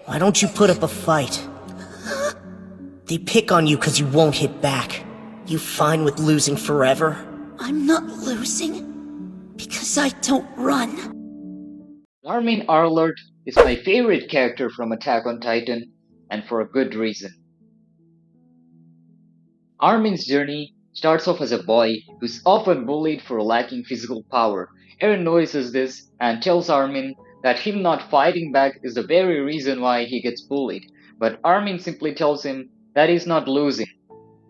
Why don't you put up a fight? They pick on you because you won't hit back. You fine with losing forever? I'm not losing, because I don't run. Armin Arlert is my favorite character from Attack on Titan, and for a good reason. Armin's journey starts off as a boy who's often bullied for lacking physical power. Eren notices this and tells Armin that him not fighting back is the very reason why he gets bullied, but Armin simply tells him that he's not losing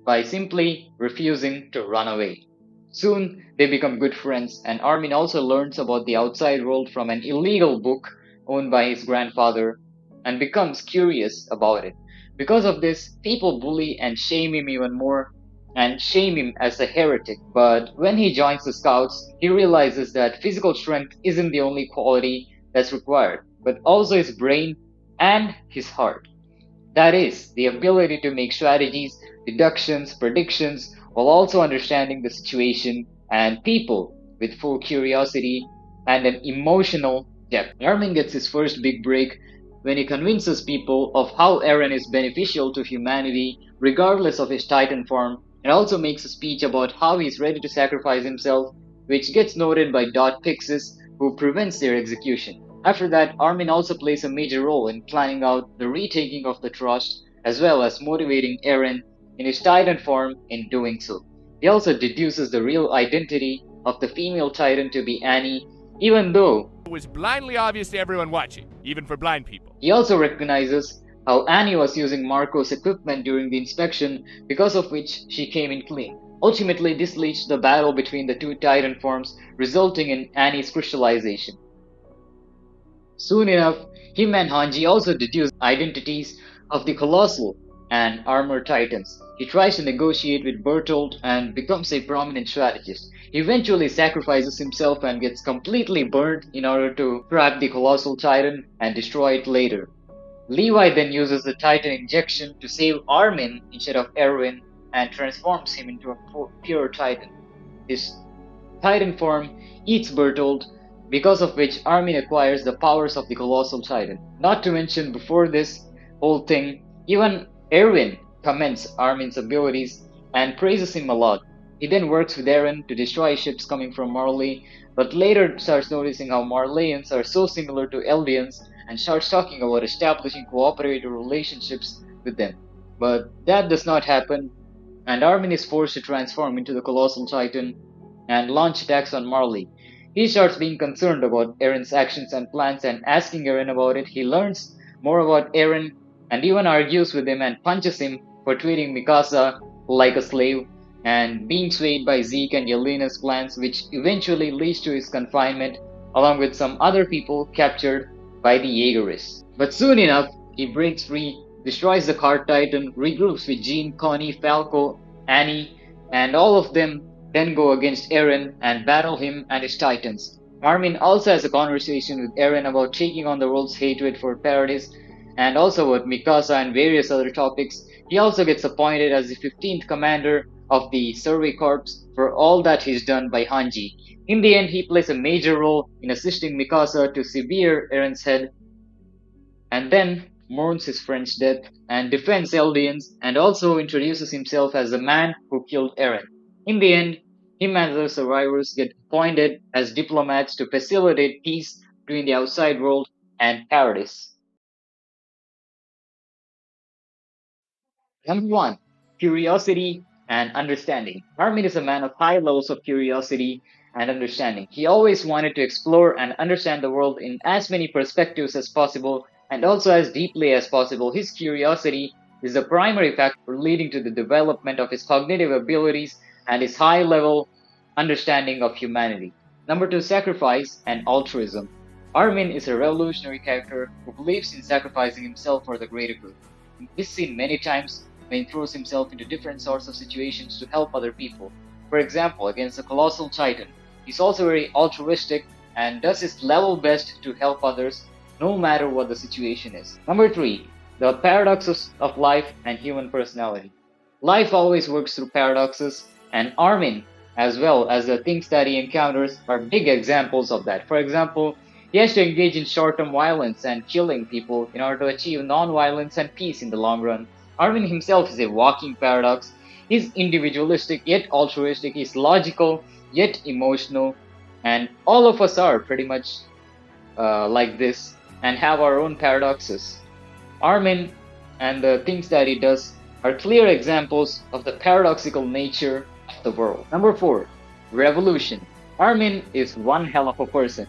by simply refusing to run away. Soon, they become good friends, and Armin also learns about the outside world from an illegal book owned by his grandfather and becomes curious about it. Because of this, people bully and shame him even more and shame him as a heretic. But when he joins the scouts, he realizes that physical strength isn't the only quality that's required, but also his brain and his heart. That is, the ability to make strategies, deductions, predictions, while also understanding the situation and people with full curiosity and an emotional depth. Armin gets his first big break when he convinces people of how Eren is beneficial to humanity regardless of his Titan form, and also makes a speech about how he's ready to sacrifice himself, which gets noted by Dot Pixis, who prevents their execution. After that, Armin also plays a major role in planning out the retaking of the trust, as well as motivating Eren in his Titan form in doing so. He also deduces the real identity of the female Titan to be Annie, even though it was blindly obvious to everyone watching, even for blind people. He also recognizes how Annie was using Marco's equipment during the inspection, because of which she came in clean. Ultimately, this leads to the battle between the two Titan forms, resulting in Annie's crystallization. Soon enough, him and Hanji also deduce identities of the Colossal and Armored Titans. He tries to negotiate with Bertolt and becomes a prominent strategist. He eventually sacrifices himself and gets completely burned in order to trap the Colossal Titan and destroy it later. Levi then uses the Titan injection to save Armin instead of Erwin and transforms him into a pure Titan. His Titan form eats Bertolt, because of which Armin acquires the powers of the Colossal Titan. Not to mention, before this whole thing, even Erwin commends Armin's abilities and praises him a lot. He then works with Eren to destroy ships coming from Marley, but later starts noticing how Marleyans are so similar to Eldians and starts talking about establishing cooperative relationships with them. But that does not happen, and Armin is forced to transform into the Colossal Titan and launch attacks on Marley. He starts being concerned about Eren's actions and plans, and asking Eren about it, he learns more about Eren and even argues with him and punches him for treating Mikasa like a slave and being swayed by Zeke and Yelena's plans, which eventually leads to his confinement along with some other people captured by the Jaegerists. But soon enough, he breaks free, destroys the Card Titan, regroups with Jean, Connie, Falco, Annie, and all of them then go against Eren and battle him and his Titans. Armin also has a conversation with Eren about taking on the world's hatred for Paradis, and also about Mikasa and various other topics. He also gets appointed as the 15th commander of the Survey Corps for all that he's done by Hanji. In the end, he plays a major role in assisting Mikasa to sever Eren's head, and then mourns his friend's death and defends Eldians, and also introduces himself as the man who killed Eren. In the end, him and other survivors get appointed as diplomats to facilitate peace between the outside world and Paradis. Number 1. Curiosity and understanding. Armin is a man of high levels of curiosity and understanding. He always wanted to explore and understand the world in as many perspectives as possible and also as deeply as possible. His curiosity is the primary factor leading to the development of his cognitive abilities and his high-level understanding of humanity. Number 2, sacrifice and altruism. Armin is a revolutionary character who believes in sacrificing himself for the greater good. This is seen many times when he throws himself into different sorts of situations to help other people. For example, against the Colossal Titan, he's also very altruistic and does his level best to help others no matter what the situation is. Number 3, the paradoxes of life and human personality. Life always works through paradoxes, and Armin, as well as the things that he encounters, are big examples of that. For example, He has to engage in short-term violence and killing people in order to achieve non-violence and peace in the long run. Armin himself is a walking paradox. He's individualistic yet altruistic. He's logical yet emotional. And all of us are pretty much like this and have our own paradoxes. Armin and the things that he does are clear examples of the paradoxical nature of the world. Number 4. Revolution. Armin is one hell of a person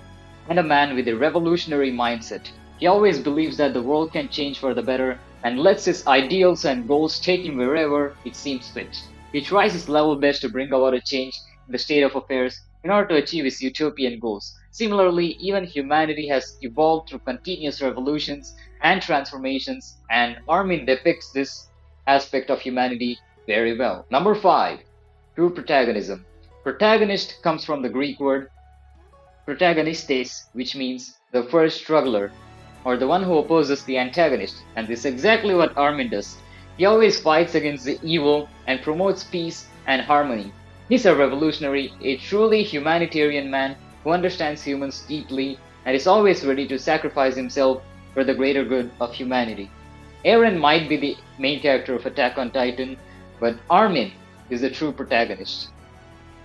and a man with a revolutionary mindset. He always believes that the world can change for the better and lets his ideals and goals take him wherever it seems fit. He tries his level best to bring about a change in the state of affairs in order to achieve his utopian goals. Similarly, even humanity has evolved through continuous revolutions and transformations, and Armin depicts this aspect of humanity very well. Number 5. True protagonism. Protagonist comes from the Greek word protagonistes, which means the first struggler, or the one who opposes the antagonist, and this is exactly what Armin does. He always fights against the evil and promotes peace and harmony. He's a revolutionary, a truly humanitarian man who understands humans deeply and is always ready to sacrifice himself for the greater good of humanity. Eren might be the main character of Attack on Titan, but Armin is the true protagonist.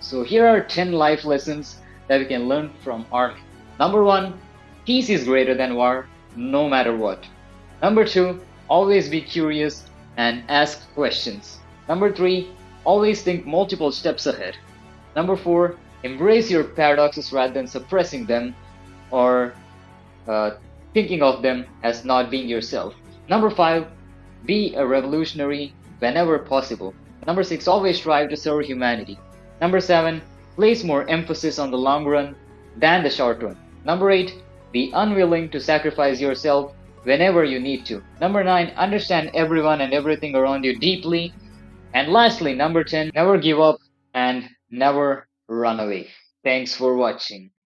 So here are 10 life lessons that we can learn from Armin. Number 1. Peace is greater than war, no matter what. Number 2. Always be curious and ask questions. Number 3. Always think multiple steps ahead. Number 4. Embrace your paradoxes rather than suppressing them or thinking of them as not being yourself. Number 5. Be a revolutionary whenever possible. Number 6. Always strive to serve humanity. Number 7. Place more emphasis on the long run than the short run. Number 8. Be unwilling to sacrifice yourself whenever you need to. Number 9. Understand everyone and everything around you deeply. And lastly, number 10. Never give up and never run away. Thanks for watching.